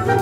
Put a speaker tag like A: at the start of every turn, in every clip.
A: Hi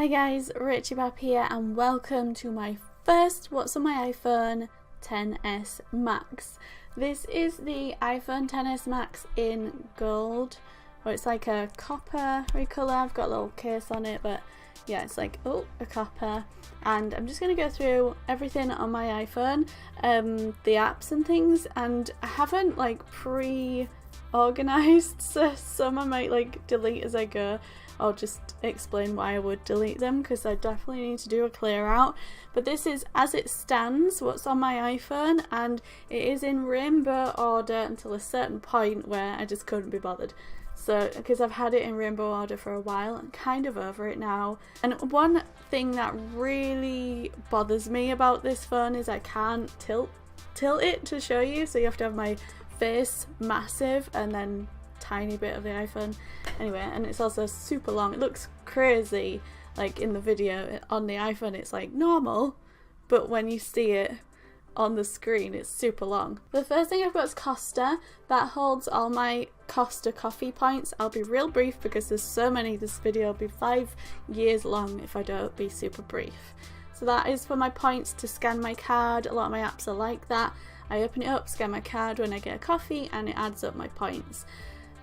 A: guys, rachybop here and welcome to my first What's on my iPhone XS Max. This is the iPhone XS Max in gold, or it's like a copper colour. I've got a little case on it, but yeah, it's like a copper. And I'm just going to go through everything on my iPhone, the apps and things, and I haven't like pre-organised, so some I might like delete as I go. I'll just explain why I would delete them because I definitely need to do a clear out. But this is as it stands what's on my iPhone, and it is in rainbow order until a certain point where I just couldn't be bothered. So because I've had it in rainbow order for a while, I'm kind of over it now. And one thing that really bothers me about this phone is I can't tilt it to show you, so you have to have my face massive and then tiny bit of the iPhone. Anyway, and it's also super long. It looks crazy like in the video on the iPhone it's like normal, but when you see it on the screen it's super long. The first thing I've got is Costa. That holds all my Costa coffee points. I'll be real brief because there's so many. This video will be 5 years long if I don't be super brief. So that is for my points to scan my card. A lot of my apps are like that. I open it up, scan my card when I get a coffee, and it adds up my points.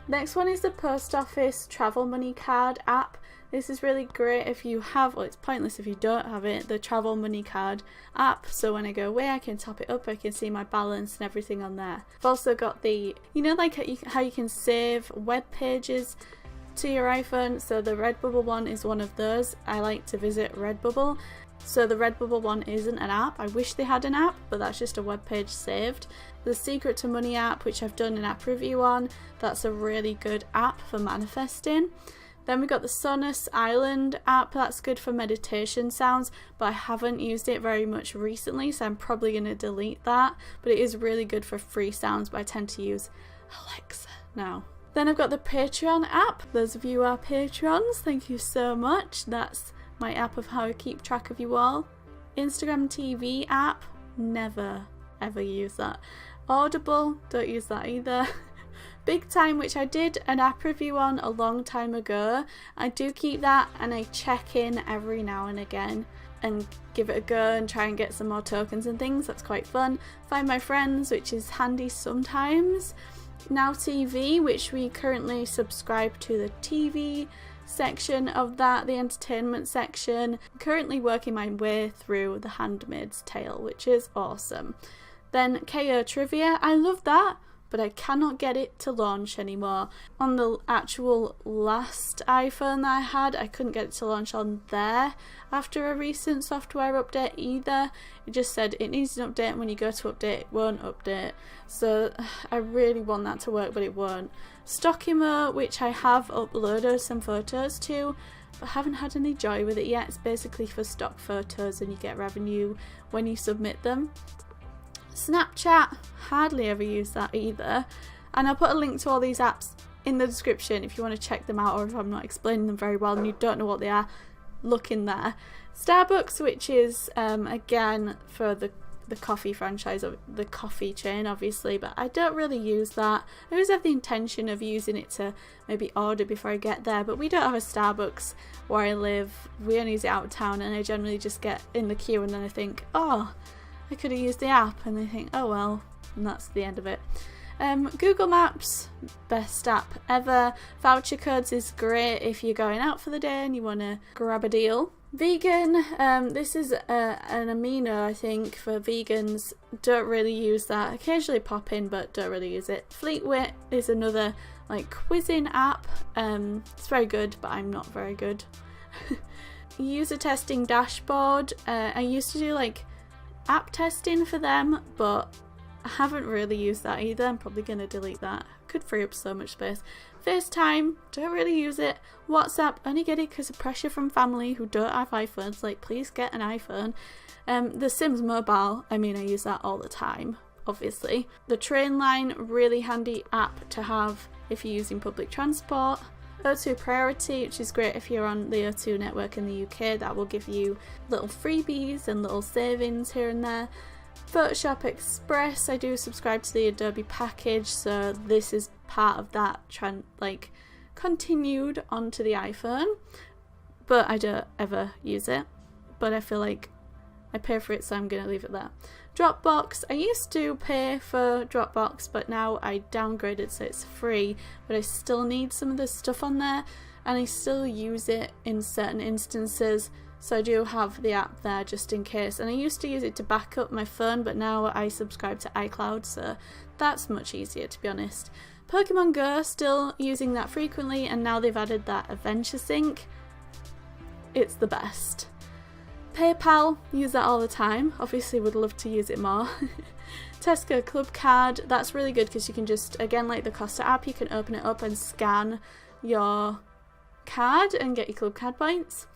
A: Next one is the post office travel money card app. This is really great if you have, well, it's pointless if you don't have it, the travel money card app. So when I go away I can top it up, I can see my balance and everything on there. I've also got the, you know, like how you can save web pages to your iPhone. So the Redbubble one is one of those. I like to visit Redbubble. So the Redbubble one isn't an app. I wish they had an app, but that's just a web page saved. The Secret to Money app, which I've done an app review on, that's a really good app for manifesting. Then we've got the Sonus Island app. That's good for meditation sounds, but I haven't used it very much recently, so I'm probably going to delete that. But it is really good for free sounds, but I tend to use Alexa now. Then I've got the Patreon app. Those of you who are patrons, thank you so much. That's my app of how I keep track of you all. Instagram TV app, never ever use that. Audible, don't use that either. Big Time, which I did an app review on a long time ago. I do keep that and I check in every now and again and give it a go and try and get some more tokens and things. That's quite fun. Find My Friends, which is handy sometimes. Now TV, which we currently subscribe to the TV section of that, the entertainment section. I'm currently working my way through The Handmaid's Tale, which is awesome. Then KO Trivia, I love that, but I cannot get it to launch anymore. On the actual last iPhone that I had, I couldn't get it to launch on there after a recent software update either. It just said it needs an update, and when you go to update, it won't update. So I really want that to work, but it won't. Stockimo, which I have uploaded some photos to, but haven't had any joy with it yet. It's basically for stock photos and you get revenue when you submit them. Snapchat, hardly ever use that either, and I'll put a link to all these apps in the description if you want to check them out, or if I'm not explaining them very well and you don't know what they are, look in there. Starbucks, which is again for the coffee franchise, of the coffee chain obviously, but I don't really use that. I always have the intention of using it to maybe order before I get there, but we don't have a Starbucks where I live. We only use it out of town, and I generally just get in the queue and then I think, oh, I could have used the app, and they think, oh well, and that's the end of it. Google Maps, best app ever. Voucher codes is great if you're going out for the day and you want to grab a deal. Vegan, this is an amino, I think, for vegans. Don't really use that. Occasionally pop in, but don't really use it. Fleetwit is another like quizzing app. It's very good, but I'm not very good. User testing dashboard. I used to do like app testing for them, but I haven't really used that either. I'm probably going to delete that. Could free up so much space. FaceTime, don't really use it. WhatsApp, only get it because of pressure from family who don't have iPhones. Like, please get an iPhone. The Sims Mobile, I mean, I use that all the time, obviously. The Trainline, really handy app to have if you're using public transport. O2 Priority, which is great if you're on the O2 network in the UK. That will give you little freebies and little savings here and there. Photoshop Express, I do subscribe to the Adobe package, so this is part of that trend, like continued onto the iPhone, but I don't ever use it, but I feel like I pay for it, so I'm going to leave it there. Dropbox, I used to pay for Dropbox, but now I downgraded so it's free, but I still need some of the stuff on there, and I still use it in certain instances, so I do have the app there just in case. And I used to use it to back up my phone, but now I subscribe to iCloud, so that's much easier, to be honest. Pokemon Go, still using that frequently, and now they've added that Adventure Sync. It's the best. PayPal, use that all the time. Obviously would love to use it more. Tesco Club Card, that's really good because you can just, again like the Costa app, you can open it up and scan your card and get your club card points.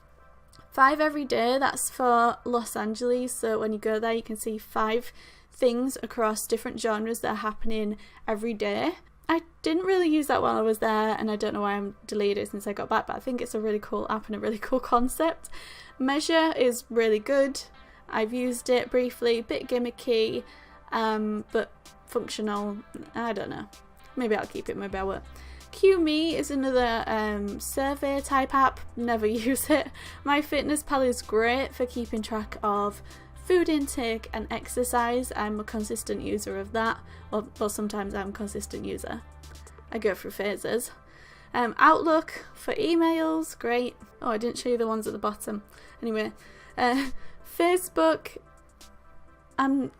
A: 5 every day, that's for Los Angeles, so when you go there you can see 5 things across different genres that are happening every day. I didn't really use that while I was there, and I don't know why I'm deleted it since I got back, but I think it's a really cool app and a really cool concept. Measure is really good. I've used it briefly, a bit gimmicky, but functional. I don't know. Maybe I'll keep it, maybe I won't. QMe is another survey type app. Never use it. MyFitnessPal is great for keeping track of food intake and exercise. I'm a consistent user of that. Well, sometimes I'm a consistent user. I go through phases. Outlook for emails, great. Oh, I didn't show you the ones at the bottom. Anyway, Facebook, I'm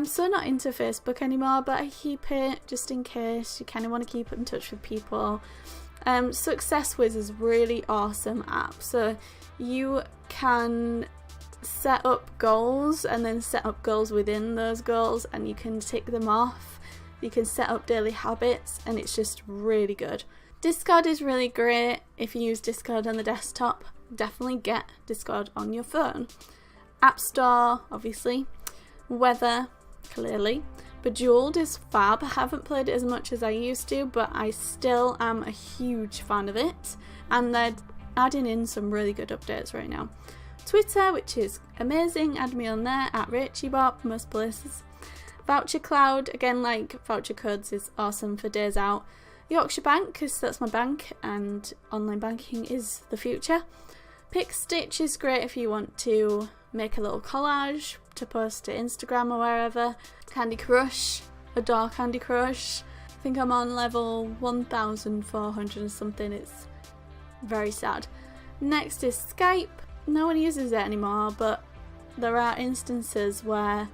A: so not into Facebook anymore, but I keep it just in case you kind of want to keep in touch with people. SuccessWiz is a really awesome app, so you can set up goals and then set up goals within those goals, and you can tick them off. You can set up daily habits, and it's just really good. Discord is really great. If you use Discord on the desktop, definitely get Discord on your phone. App Store, obviously. Weather, clearly. Bejeweled is fab. I haven't played it as much as I used to, but I still am a huge fan of it, and they're adding in some really good updates right now. Twitter, which is amazing, add me on there at rachybop, most places. Voucher Cloud, again, like voucher codes, is awesome for days out. Yorkshire Bank, because that's my bank and online banking is the future. PicStitch is great if you want to make a little collage to post to Instagram or wherever. Candy Crush, adore Candy Crush. I think I'm on level 1400 or something, it's very sad. Next is Skype. No one uses it anymore, but there are instances where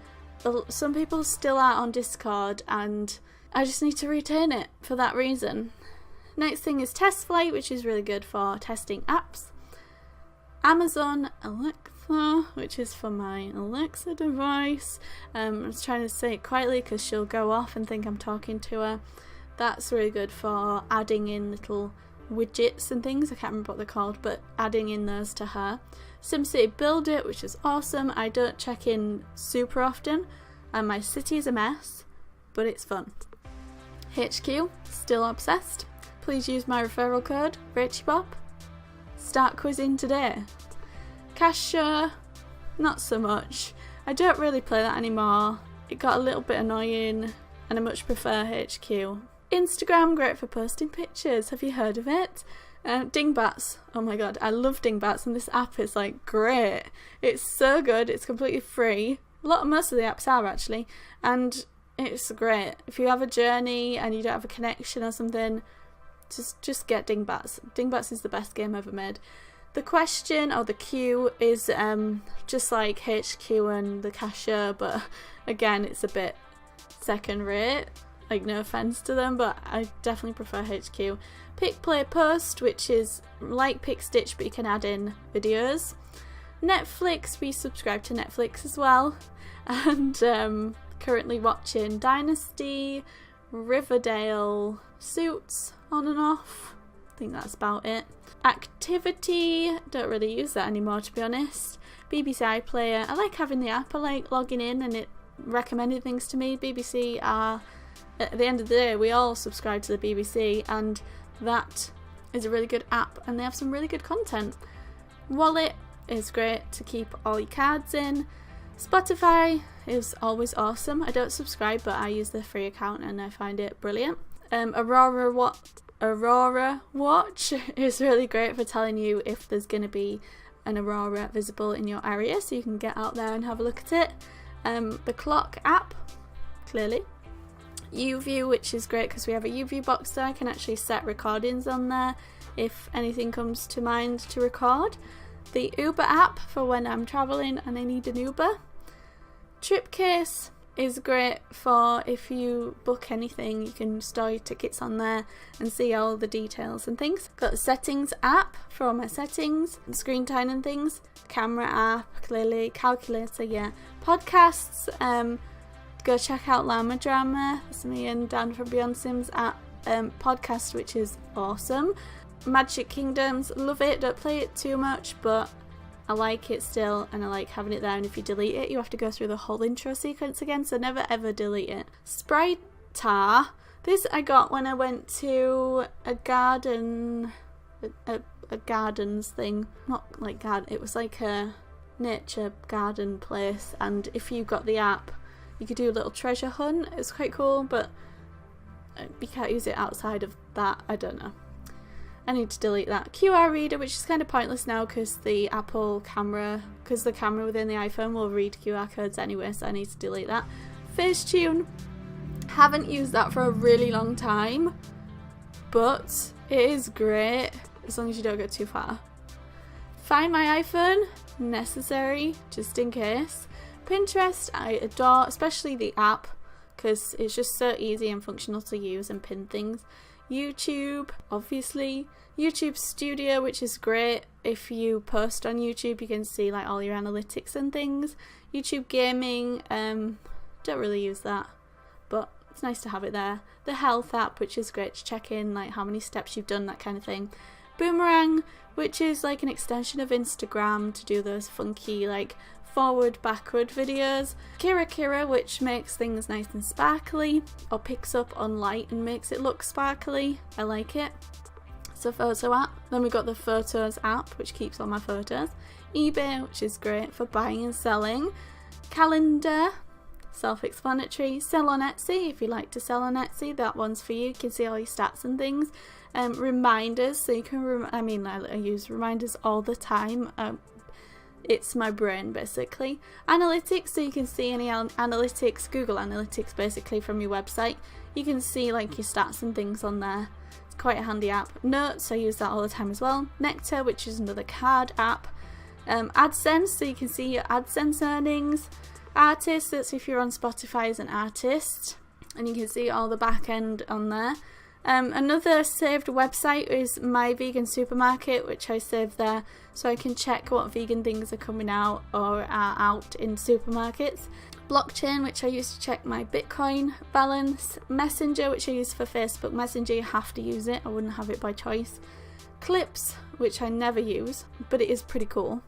A: some people still are on Discord, and I just need to retain it for that reason. Next thing is TestFlight, which is really good for testing apps. Amazon Alexa, which is for my Alexa device. I was trying to say it quietly because she'll go off and think I'm talking to her. That's really good for adding in little widgets and things. I can't remember what they're called, but adding in those to her. SimCity Build It, which is awesome. I don't check in super often, and my city is a mess, but it's fun. HQ, still obsessed. Please use my referral code, rachybop. Start quizzing today. Cashier, not so much. I don't really play that anymore. It got a little bit annoying, and I much prefer HQ. Instagram, great for posting pictures. Have you heard of it? Dingbats. Oh my god, I love Dingbats, and this app is like great. It's so good. It's completely free. Most of the apps are actually, and it's great. If you have a journey and you don't have a connection or something, just get Dingbats. Dingbats is the best game ever made. The question, or the queue, is just like HQ and the cashier, but again, it's a bit second rate. Like, no offense to them, but I definitely prefer HQ. Pick, Play, Post, which is like PicStitch, but you can add in videos. Netflix, we subscribe to Netflix as well, and currently watching Dynasty, Riverdale, Suits, on and off. I think that's about it. Activity, don't really use that anymore, to be honest. BBC iPlayer, I like having the app. I like logging in and it recommended things to me. BBC are, at the end of the day, we all subscribe to the BBC, and that is a really good app, and they have some really good content. Wallet is great to keep all your cards in. Spotify is always awesome. I don't subscribe, but I use the free account and I find it brilliant. Aurora Watch is really great for telling you if there's going to be an aurora visible in your area, so you can get out there and have a look at it. The clock app, clearly. UView, which is great because we have a UView box there. I can actually set recordings on there if anything comes to mind to record. The Uber app for when I'm traveling and I need an Uber. Tripcase is great for if you book anything, you can store your tickets on there and see all the details and things. Got the settings app for all my settings, screen time and things. Camera app, clearly. Calculator, yeah. Podcasts, go check out Llama Drama. That's me and Dan from Beyond Sims app podcast, which is awesome. Magic Kingdoms, love it, don't play it too much, but I like it still, and I like having it there, and if you delete it, you have to go through the whole intro sequence again, so never ever delete it. Spriter, this I got when I went to a garden, a gardens thing, not like garden, it was like a nature garden place, and if you got the app, you could do a little treasure hunt. It's quite cool, but you can't use it outside of that, I don't know. I need to delete that. QR reader, which is kind of pointless now because the Apple camera, because the camera within the iPhone will read QR codes anyway, so I need to delete that. Facetune, haven't used that for a really long time, but it is great as long as you don't go too far. Find My iPhone, necessary just in case. Pinterest, I adore, especially the app because it's just so easy and functional to use and pin things. YouTube, obviously. YouTube Studio, which is great. If you post on YouTube, you can see like all your analytics and things. YouTube Gaming, don't really use that, but it's nice to have it there. The Health app, which is great to check in like how many steps you've done, that kind of thing. Boomerang, which is like an extension of Instagram to do those funky like forward backward videos. Kira, which makes things nice and sparkly, or picks up on light and makes it look sparkly. I like it. It's a photo app. Then we got the Photos app, which keeps all my photos. eBay, which is great for buying and selling. Calendar, self-explanatory. Sell on Etsy, if you like to sell on Etsy, that one's for you. You can see all your stats and things. Reminders, so you can I use reminders all the time. It's my brain basically. Analytics, so you can see any analytics, Google Analytics basically from your website. You can see like your stats and things on there. It's quite a handy app. Notes, I use that all the time as well. Nectar, which is another card app. AdSense, so you can see your AdSense earnings. Artist, that's if you're on Spotify as an artist, and you can see all the back end on there. Another saved website is My Vegan Supermarket, which I save there so I can check what vegan things are coming out or are out in supermarkets. Blockchain, which I use to check my Bitcoin balance. Messenger, which I use for Facebook Messenger, you have to use it, I wouldn't have it by choice. Clips, which I never use, but it is pretty cool.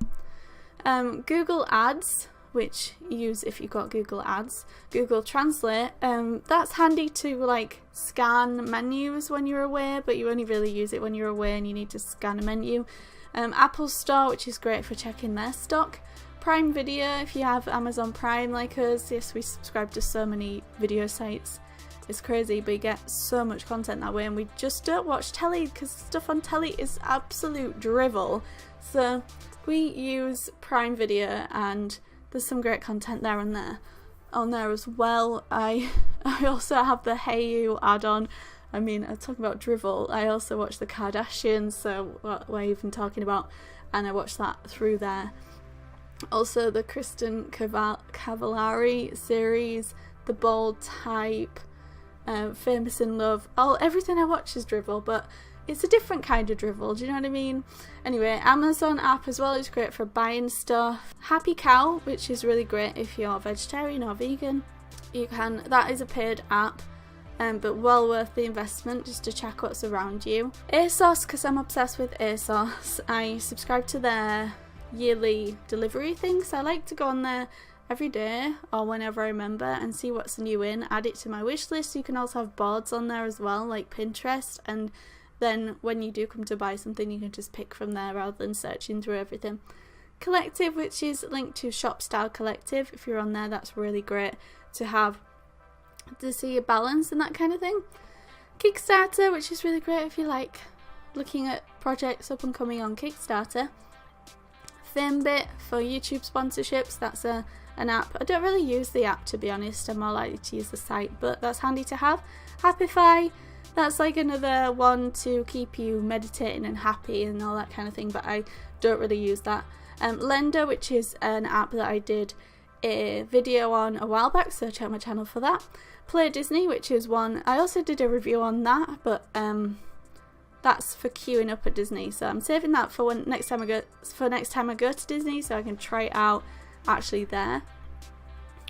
A: Google Ads, which you use if you've got Google Ads. Google Translate, that's handy to like scan menus when you're away, but you only really use it when you're away and you need to scan a menu. Apple Store, which is great for checking their stock. Prime Video, if you have Amazon Prime like us. Yes, we subscribe to so many video sites. It's crazy, but you get so much content that way, and we just don't watch telly because stuff on telly is absolute drivel. So we use Prime Video, and there's some great content there and there on there as well. I also have the Hey You add-on. I mean, I'm talking about drivel. I also watch the Kardashians, so what we're even talking about, and I watch that through there. Also the Kristen Cavallari series, The Bold Type, Famous in Love. Everything I watch is drivel, but it's a different kind of drivel, do you know what I mean? Anyway, Amazon app as well is great for buying stuff. Happy Cow, which is really great if you're vegetarian or vegan. That is a paid app, but well worth the investment just to check what's around you. ASOS, because I'm obsessed with ASOS. I subscribe to their yearly delivery thing, so I like to go on there every day or whenever I remember and see what's new in, add it to my wish list. You can also have boards on there as well, like Pinterest, and then when you do come to buy something, you can just pick from there rather than searching through everything. Collective, which is linked to Shop Style Collective. If you're on there, that's really great to have to see your balance and that kind of thing. Kickstarter, which is really great if you like looking at projects up and coming on Kickstarter. Famebit for YouTube sponsorships, that's an app. I don't really use the app, to be honest, I'm more likely to use the site, but that's handy to have. Happify, that's like another one to keep you meditating and happy and all that kind of thing, but I don't really use that. Lender, which is an app that I did a video on a while back, so check out my channel for that. Play Disney, which is one, I also did a review on that, but that's for queuing up at Disney, so I'm saving that for next time I go to Disney, so I can try it out actually there.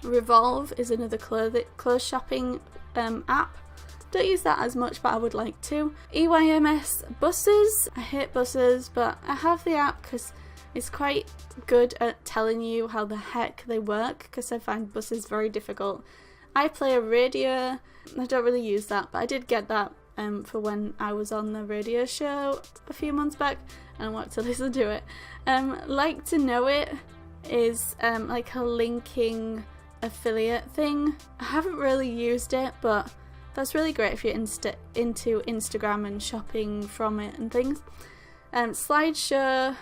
A: Revolve is another clothes shopping app. Don't use that as much, but I would like to. EYMS buses, I hate buses, but I have the app because it's quite good at telling you how the heck they work, because I find buses very difficult. iPlayer Radio, I don't really use that, but I did get that for when I was on the radio show a few months back and I wanted to listen to it. Like to Know It is like a linking affiliate thing. I haven't really used it, but that's really great if you're into Instagram and shopping from it and things. Slideshow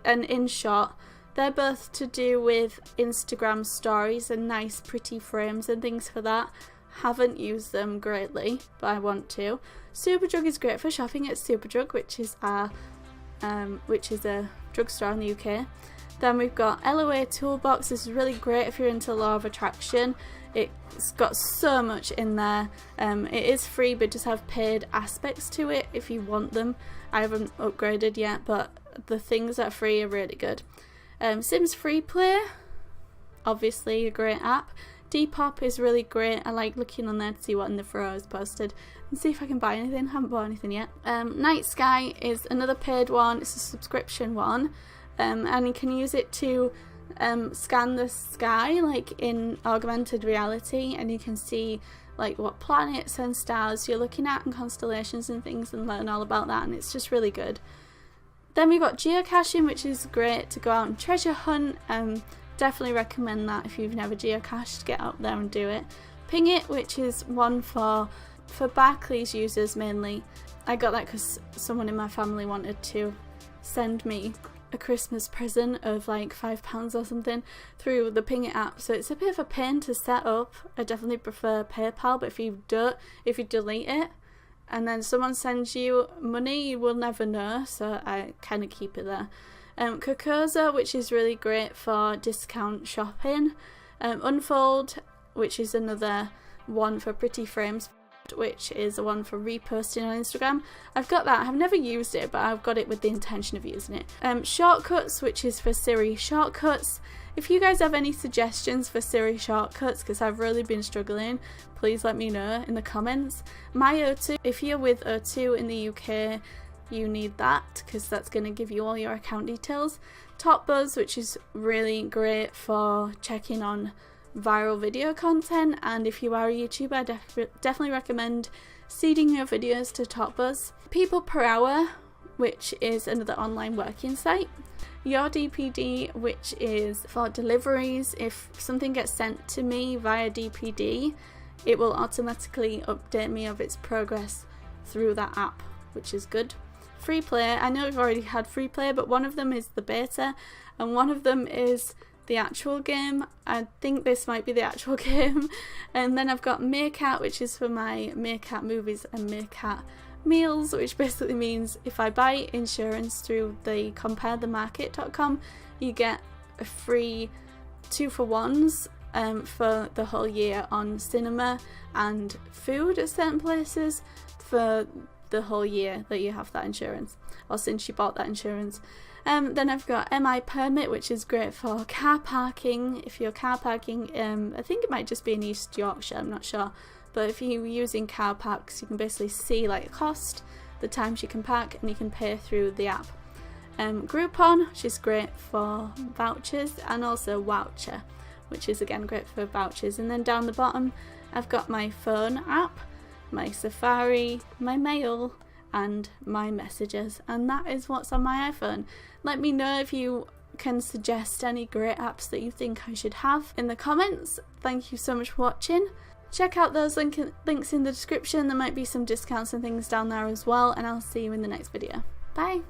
A: and InShot, they're both to do with Instagram stories and nice pretty frames and things for that. Haven't used them greatly, but I want to. Superdrug is great for shopping at Superdrug, which is a drugstore in the UK. Then we've got LOA Toolbox. This is really great if you're into Law of Attraction. It's got so much in there. It is free, but does have paid aspects to it if you want them. I haven't upgraded yet, but the things that are free are really good. Sims Free Play, obviously a great app. Depop is really great. I like looking on there to see what in the Furrow is posted and see if I can buy anything. Haven't bought anything yet. Night Sky is another paid one. It's a subscription one, and you can use it to scan the sky like in augmented reality, and you can see like what planets and stars you're looking at and constellations and things, and learn all about that, and it's just really good. Then we've got geocaching, which is great to go out and treasure hunt. Definitely recommend that if you've never geocached, get out there and do it. Ping It, which is one for Barclays users mainly. I got that because someone in my family wanted to send me a Christmas present of like £5 or something through the Ping It app, so it's a bit of a pain to set up. I definitely prefer PayPal, but if you delete it and then someone sends you money, you will never know, so I kind of keep it there. Kokoza, which is really great for discount shopping. Unfold, which is another one for pretty frames, which is a one for reposting on Instagram. I've got that. I've never used it, but I've got it with the intention of using it. Shortcuts, which is for Siri shortcuts. If you guys have any suggestions for Siri shortcuts, because I've really been struggling, please let me know in the comments. My O2, if you're with O2 in the UK, you need that because that's going to give you all your account details. Top Buzz, which is really great for checking on viral video content, and if you are a YouTuber, I definitely recommend seeding your videos to Top Buzz. People Per Hour, which is another online working site. Your DPD, which is for deliveries. If something gets sent to me via DPD, it will automatically update me of its progress through that app, which is good. Free Play, I know I've already had Free Play, but one of them is the beta and one of them is the actual game. I think this might be the actual game. And then I've got Meerkat, which is for my Meerkat movies and Meerkat meals, which basically means if I buy insurance through the comparethemarket.com, you get a free 2-for-1s for the whole year on cinema and food at certain places for the whole year that you have that insurance, or since you bought that insurance. Then I've got MI Permit, which is great for car parking. If you're car parking, I think it might just be in East Yorkshire, I'm not sure, but if you're using car parks, you can basically see like the cost, the times you can park, and you can pay through the app. Groupon, which is great for vouchers, and also Voucher, which is again great for vouchers. And then down the bottom I've got my phone app, my Safari, my mail, and my messages, and that is what's on my iPhone. Let me know if you can suggest any great apps that you think I should have in the comments. Thank you so much for watching. Check out those links in the description. There might be some discounts and things down there as well, and I'll see you in the next video. Bye!